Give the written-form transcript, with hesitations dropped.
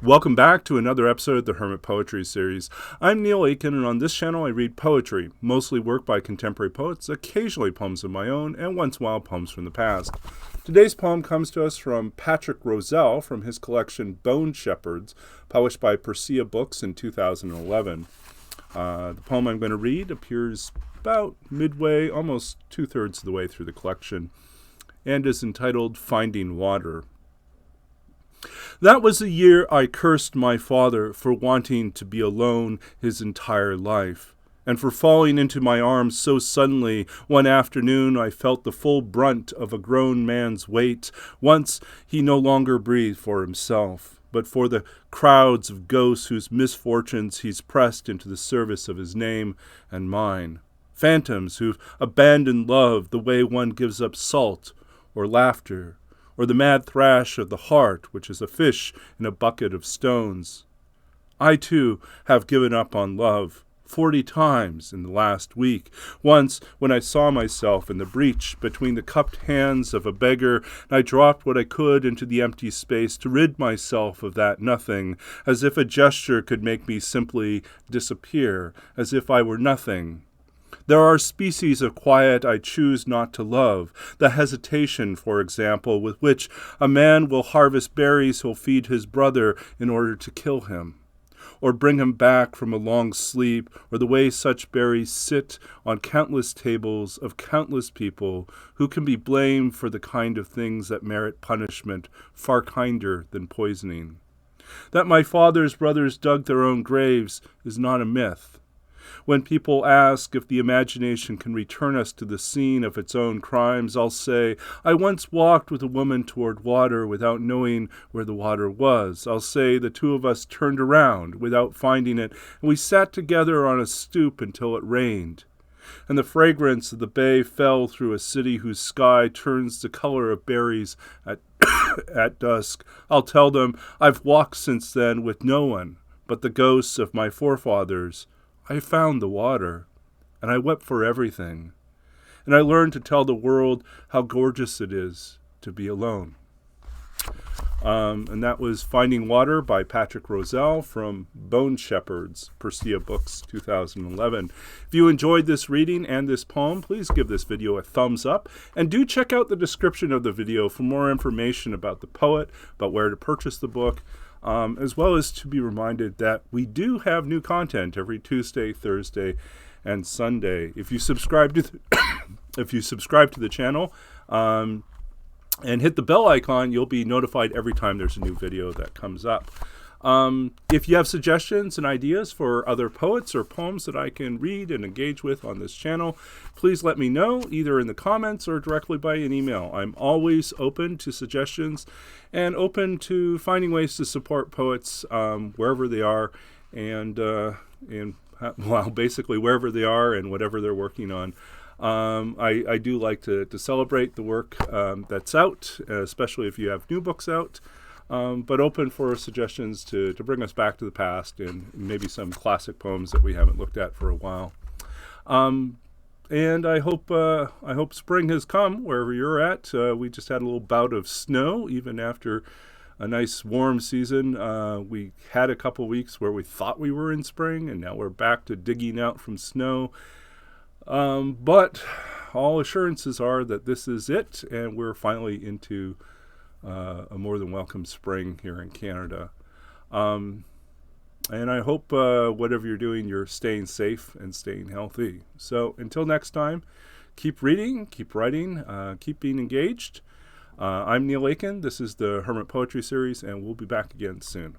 Welcome back to another episode of the Hermit Poetry Series. I'm Neil Aitken, and on this channel I read poetry, mostly work by contemporary poets, occasionally poems of my own, and once in a while poems from the past. Today's poem comes to us from Patrick Rosal from his collection Boneshepherds, published by Persea Books in 2011. The poem I'm going to read appears about midway, almost two-thirds of the way through the collection, and is entitled Finding Water. That was the year I cursed my father for wanting to be alone his entire life, and for falling into my arms so suddenly. One afternoon I felt the full brunt of a grown man's weight. Once he no longer breathed for himself, but for the crowds of ghosts whose misfortunes he's pressed into the service of his name and mine. Phantoms who've abandoned love the way one gives up salt or laughter, or the mad thrash of the heart, which is a fish in a bucket of stones. I, too, have given up on love 40 times in the last week. Once, when I saw myself in the breach between the cupped hands of a beggar, I dropped what I could into the empty space to rid myself of that nothing, as if a gesture could make me simply disappear, as if I were nothing. There are species of quiet I choose not to love, the hesitation, for example, with which a man will harvest berries he'll feed his brother in order to kill him, or bring him back from a long sleep, or the way such berries sit on countless tables of countless people who can be blamed for the kind of things that merit punishment far kinder than poisoning. That my father's brothers dug their own graves is not a myth. When people ask if the imagination can return us to the scene of its own crimes, I'll say, I once walked with a woman toward water without knowing where the water was. I'll say the two of us turned around without finding it, and we sat together on a stoop until it rained. And the fragrance of the bay fell through a city whose sky turns the color of berries at dusk. I'll tell them I've walked since then with no one but the ghosts of my forefathers. I found the water, and I wept for everything, and I learned to tell the world how gorgeous it is to be alone. And that was Finding Water by Patrick Rosal from Boneshepherds, Persea Books, 2011. If you enjoyed this reading and this poem, please give this video a thumbs up, and do check out the description of the video for more information about the poet, about where to purchase the book, as well as to be reminded that we do have new content every Tuesday, Thursday, and Sunday. If you subscribe to the channel and hit the bell icon, you'll be notified every time there's a new video that comes up. If you have suggestions and ideas for other poets or poems that I can read and engage with on this channel, please let me know, either in the comments or directly by an email. I'm always open to suggestions and open to finding ways to support poets wherever they are, and basically wherever they are and whatever they're working on. I do like to celebrate the work that's out, especially if you have new books out. But open for suggestions to bring us back to the past and maybe some classic poems that we haven't looked at for a while. And I hope spring has come wherever you're at. We just had a little bout of snow, even after a nice warm season. We had a couple weeks where we thought we were in spring, and now we're back to digging out from snow. But all assurances are that this is it, and we're finally into a more than welcome spring here in Canada. And I hope whatever you're doing, you're staying safe and staying healthy. So until next time, keep reading, keep writing, keep being engaged. I'm Neil Aitken. This is the Hermit Poetry Series, and we'll be back again soon.